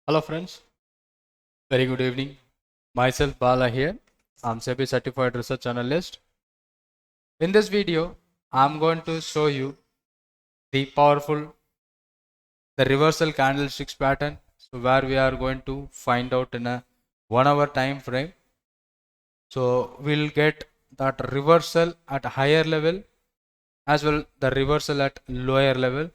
Hello friends, very good evening. Myself Bala here. I'm SEBI certified research analyst. In this video, I'm going to show you the powerful the reversal candlesticks pattern. So where we are going to find out in a 1 hour time frame. So we'll get that reversal at a higher level as well the reversal at lower level.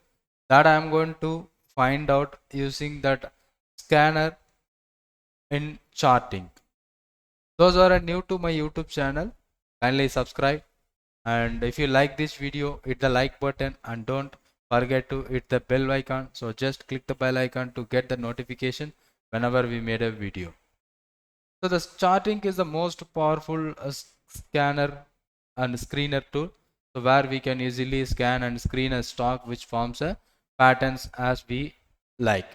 That I'm going to find out using that scanner in charting. Those who are new to my YouTube channel, kindly subscribe, and if you like this video, hit the like button and don't forget to hit the bell icon. So just click the bell icon to get the notification whenever we made a video. So the charting is the most powerful scanner and screener tool, so where we can easily scan and screen a stock which forms a patterns as we like.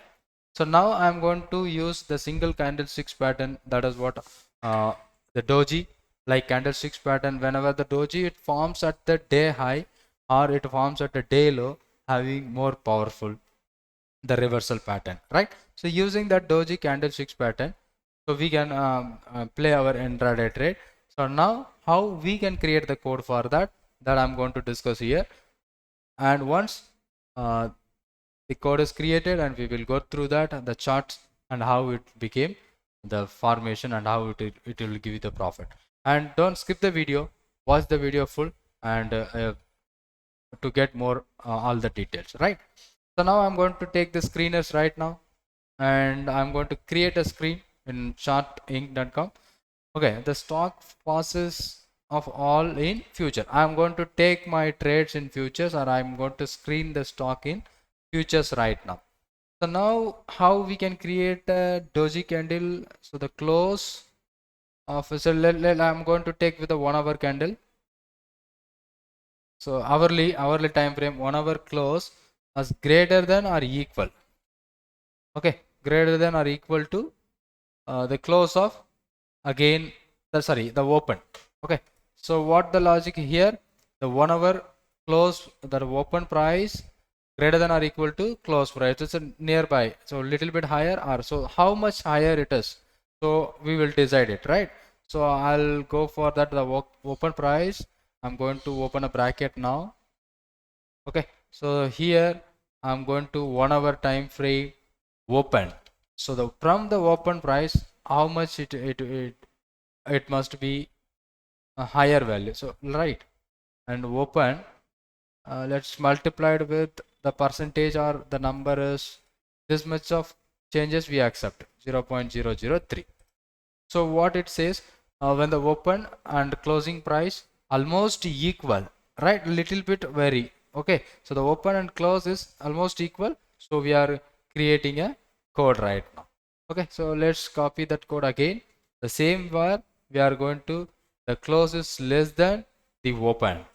So now I'm going to use the single candlesticks pattern. That is what the doji like candlesticks pattern. Whenever the doji it forms at the day high or it forms at a day low, having more powerful the reversal pattern, right? So using that doji candlesticks pattern, so we can play our intraday trade. So now how we can create the code for that I'm going to discuss here. And once the code is created and we will go through that the charts and how it became the formation and how it will give you the profit. And don't skip the video, watch the video full and to get more all the details, right? So now I'm going to take the screeners right now and I'm going to create a screen in chartinc.com. Okay, the stock passes of all in future. I'm going to take my trades in futures or I'm going to screen the stock in futures right now. So now how we can create a doji candle. So the close of I'm going to take with a 1 hour candle. So hourly time frame 1 hour close as greater than or equal. Okay, greater than or equal to the close of again the open. Okay, so what the logic here, the 1 hour close the open price greater than or equal to close price. It's a nearby, so little bit higher or so how much higher it is, so we will decide it, right? So I'll go for that the open price. I'm going to open a bracket now. Okay, so here I'm going to 1 hour time frame open. So the from the open price how much it must be a higher value, so right, and open let's multiply it with the percentage or the number is this much of changes we accept 0.003. So what it says, when the open and closing price almost equal, right, little bit vary. Okay, so the open and close is almost equal, so we are creating a code right now. Okay, so let's copy that code again, the same where we are going to the close is less than the open,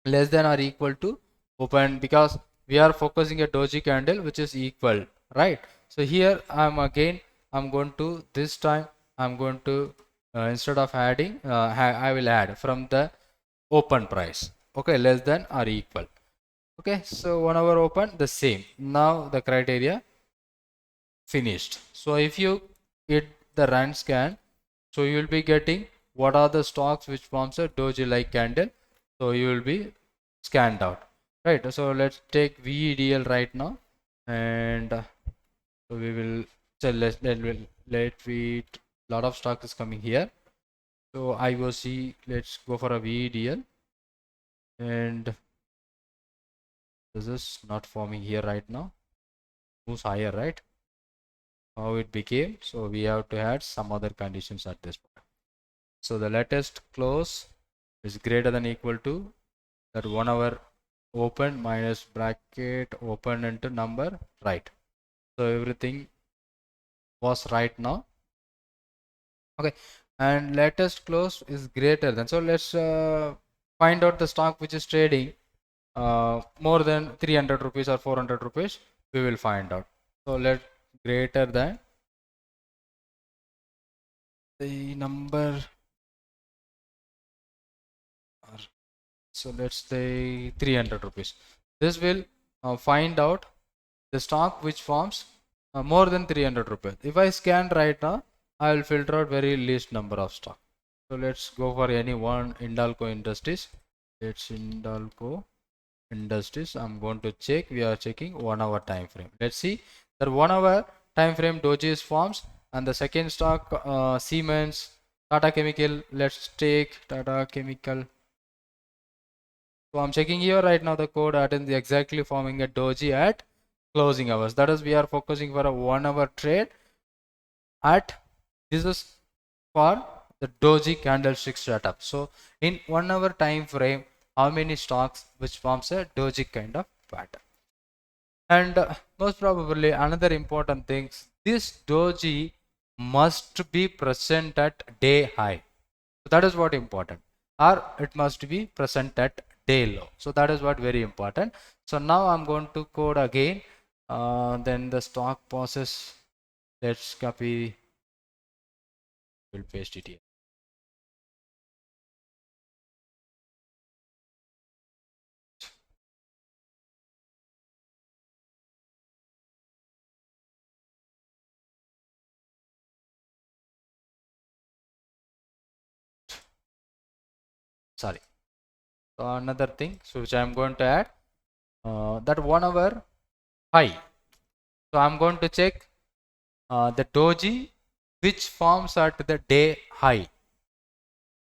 less than or equal to open, because we are focusing a doji candle which is equal, right? So here I'm going to this time I'm going to instead of adding I will add from the open price. Okay, less than or equal. Okay, so 1 hour open the same. Now the criteria finished. So if you hit the run scan, so you will be getting what are the stocks which forms a doji like candle, so you will be scanned out, right? So let's take VEDL right now, and so we will so let we lot of stock is coming here. So IOC, let's go for a VEDL, and this is not forming here right now, moves higher, right? How it became, so we have to add some other conditions at this point. So the latest close is greater than equal to that 1 hour open minus bracket open into number, right? So everything was right now. Okay, and latest close is greater than, so let's find out the stock which is trading more than 300 rupees or 400 rupees, we will find out. So let greater than the number, so let's say 300 rupees. This will find out the stock which forms more than 300 rupees. If I scan right now, I will filter out very least number of stock. So let's go for any one. Hindalco Industries. It's Hindalco Industries. I'm going to check. We are checking 1 hour time frame. Let's see that 1 hour time frame doji is forms, and the second stock Siemens, Tata Chemical. Let's take Tata Chemical. So I'm checking here right now the code at is exactly forming a doji at closing hours. That is, we are focusing for a 1 hour trade at, this is for the doji candlestick setup. So in 1 hour time frame, how many stocks which forms a doji kind of pattern. And most probably another important thing, this doji must be present at day high. So that is what important, or it must be present at day low. So that is what very important. So now I'm going to code again. Then the stock process. Let's copy. We'll paste it here. Sorry. So another thing, so which I'm going to add, that 1 hour high. So I'm going to check the doji which forms at the day high.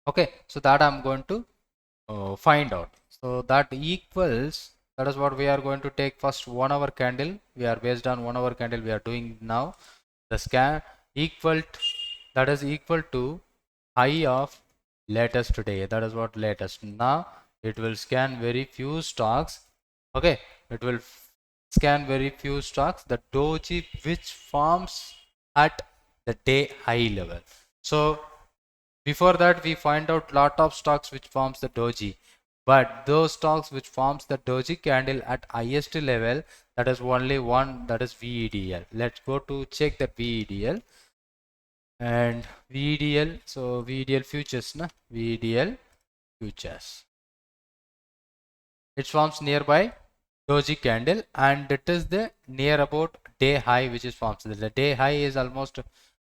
Okay, so that I'm going to find out. So that equals, that is what we are going to take first 1 hour candle. We are based on 1 hour candle we are doing now. The scan equal to, that is equal to high of latest today. That is what latest. Now it will scan very few stocks. Okay, it will scan very few stocks. The doji which forms at the day high level. So before that, we find out lot of stocks which forms the doji, but those stocks which forms the doji candle at highest level, that is only one, that is VEDL. Let's go to check the VEDL and VEDL. So VEDL futures, na VEDL futures. It forms nearby doji candle, and it is the near about day high which is forms. The day high is almost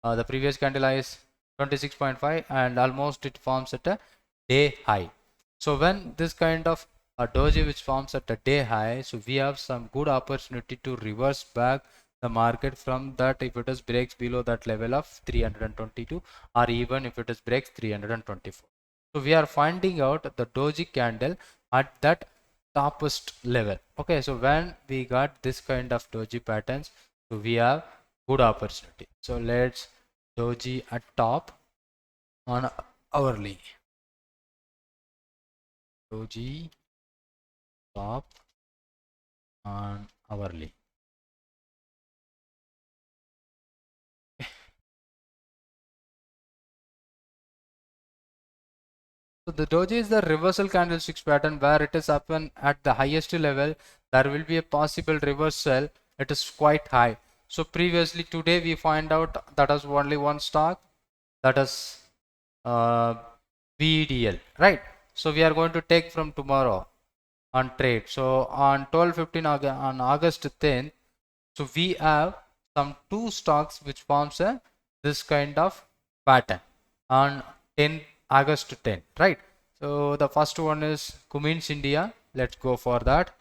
the previous candle high is 26.5, and almost it forms at a day high. So when this kind of a doji which forms at a day high, so we have some good opportunity to reverse back the market from that if it is breaks below that level of 322, or even if it is breaks 324. So we are finding out the doji candle at that topest level. Okay, so when we got this kind of doji patterns, so we have good opportunity. So let's doji at top on hourly. Doji top on hourly. So the doji is the reversal candlesticks pattern where it is happen at the highest level. There will be a possible reversal. It is quite high. So previously today we find out that is only one stock, that is uh, VEDL, right? So we are going to take from tomorrow on trade. So on 12/15 on August 10th, so we have some two stocks which forms a this kind of pattern on 10 August 10, right? So the first one is Cummins India. Let's go for that.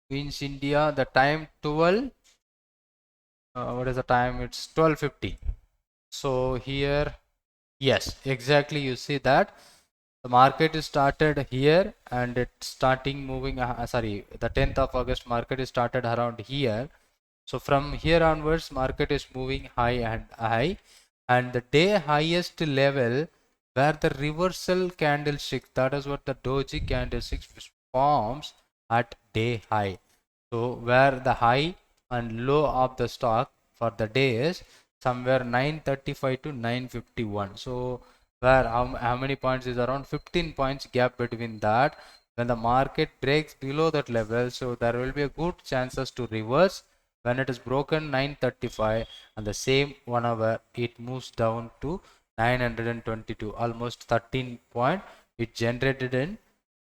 Cummins India. The time 12. What is the time? It's 12:50. So here, yes, exactly. You see that the market is started here and it's starting moving. Sorry, the 10th of August market is started around here. So from here onwards, market is moving high and high, and the day highest level where the reversal candlestick, that is what the doji candlestick forms at day high. So where the high and low of the stock for the day is somewhere 935 to 951. So where how many points is around 15 points gap between that. When the market breaks below that level, so there will be a good chances to reverse. When it is broken 935 and the same 1 hour, it moves down to 922, almost 13 point it generated in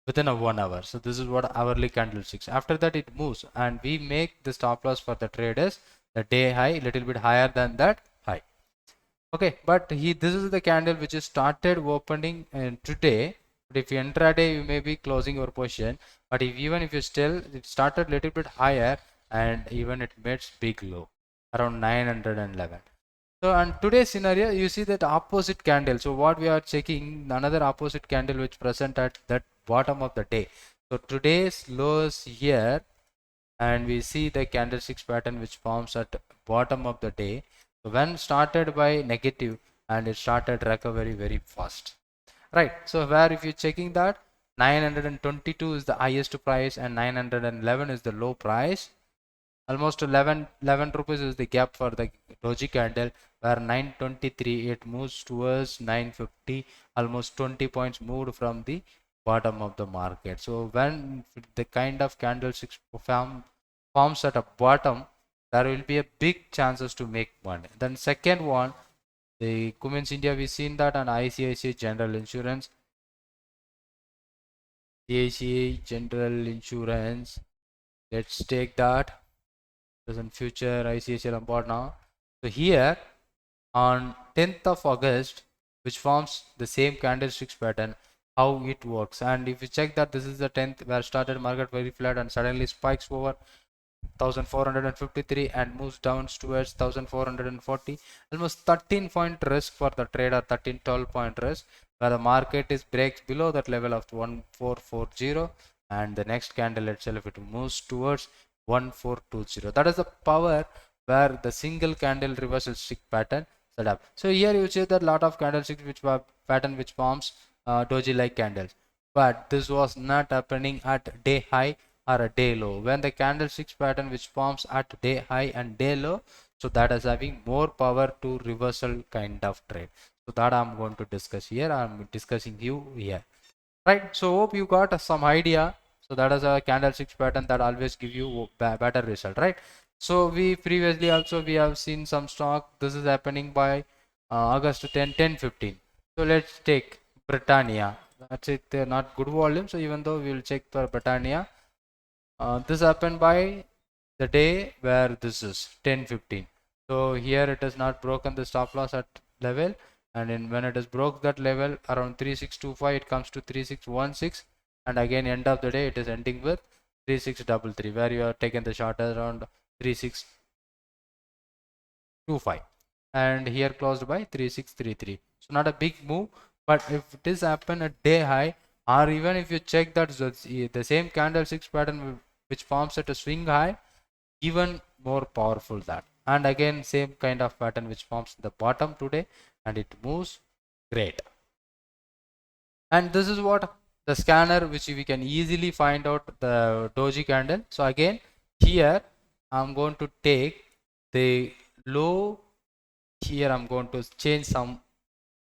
within a 1 hour. So this is what hourly candlesticks. After that it moves and we make the stop loss for the traders the day high, little bit higher than that high. Okay, but this is the candle which is started opening today. But if you intraday, you may be closing your position. But even if you still, it started little bit higher and even it made big low around 911. So on today's scenario, you see that opposite candle. So what we are checking, another opposite candle which present at that bottom of the day. So today's lows here, and we see the candlesticks pattern which forms at bottom of the day. So when started by negative and it started recovery very fast, right? So where if you're checking that 922 is the highest price and 911 is the low price, almost 11 rupees is the gap for the doji candle, where 923 it moves towards 950, almost 20 points moved from the bottom of the market. So when the kind of candlesticks forms at a bottom, there will be a big chances to make money. Then second one, the Cummins India, we seen that, and ICICI General Insurance. ICICI General Insurance, let's take that present future ICICI Lombard now. So here on 10th of August, which forms the same candlesticks pattern, how it works. And if you check that this is the 10th where started market very flat and suddenly spikes over 1453 and moves down towards 1440, almost 13 point risk for the trader, 13-12 point risk, where the market is breaks below that level of 1440 and the next candle itself it moves towards 1420. That is the power where the single candle reversal stick pattern set up. So here you see that lot of candlesticks which pattern which forms doji like candles, but this was not happening at day high or a day low. When the candlesticks pattern which forms at day high and day low, so that is having more power to reversal kind of trade. So that I'm going to discuss here. I'm discussing you here, right? So hope you got some idea. So that is a candlesticks pattern that always give you better result, right? So we previously also we have seen some stock. This is happening by August 10, 10-15. So let's take Britannia. That's it. They're not good volume. So even though we will check for Britannia, this happened by the day where this is 10-15. So here it has not broken the stop loss at level, and when it has broke that level around 3625, it comes to 3616, and again end of the day it is ending with 3633, where you have taken the short around 3625 and here closed by 3633. So not a big move, but if it is happen at day high, or even if you check that the same candlesticks pattern which forms at a swing high, even more powerful that, and again same kind of pattern which forms the bottom today and it moves great. And this is what the scanner which we can easily find out the doji candle. So again here I'm going to take the low. Here I'm going to change some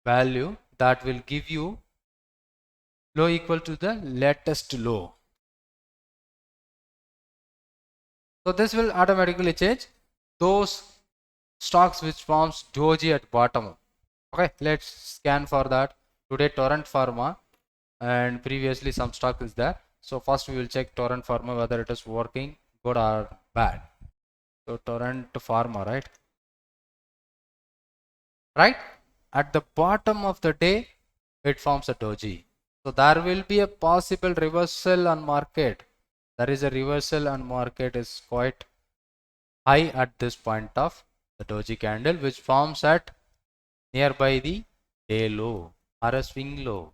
value that will give you low equal to the latest low. So this will automatically change those stocks which forms doji at bottom. Okay, let's scan for that. Today Torrent Pharma, and previously some stock is there. So first we will check Torrent Pharma whether it is working good or bad. So Torrent Pharma, right at the bottom of the day it forms a doji. So there will be a possible reversal on market. There is a reversal on market is quite high at this point of the doji candle, which forms at nearby the day low or a swing low.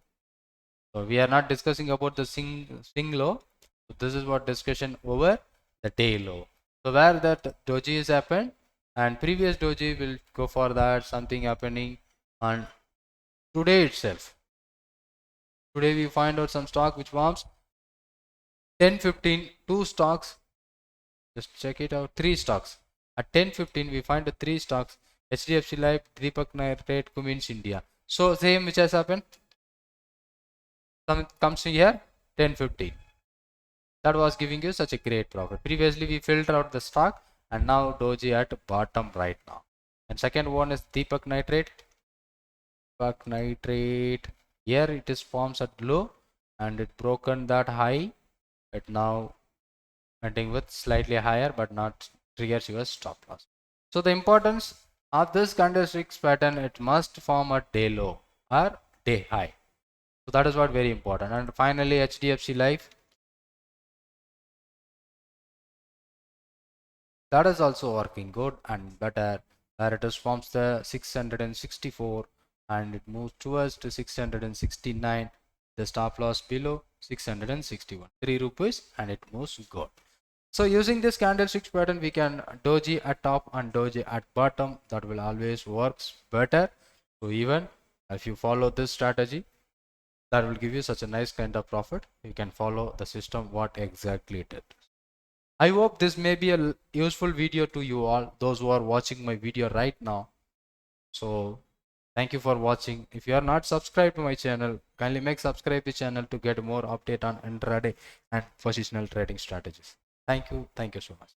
So we are not discussing about the swing low. So this is what discussion over the day low. So where that doji is happened, and previous doji will go for that something happening on today itself. Today we find out some stock which forms 10-15, two stocks. Just check it out. Three stocks at 10-15. We find the three stocks: HDFC Life, Deepak Nitrite, Cummins India. So same which has happened. Some comes here 10-15. That was giving you such a great profit. Previously we filtered out the stock, and now doji at bottom right now. And second one is Deepak Nitrite. Deepak Nitrite. Here it is forms at low, and it broken that high. It now ending with slightly higher but not triggers your stop loss. So the importance of this candlesticks pattern, it must form a day low or day high. So that is what very important. And finally HDFC Life, that is also working good and better, where it is forms the 664 and it moves towards to 669, the stop loss below 661, 3 rupees, and it moves good. So using this candlesticks pattern, we can doji at top and doji at bottom. That will always works better. So even if you follow this strategy, that will give you such a nice kind of profit. You can follow the system what exactly it is. I hope this may be a useful video to you all, those who are watching my video right now. So thank you for watching. If you are not subscribed to my channel, kindly make subscribe the channel to get more update on intraday and positional trading strategies. Thank you so much.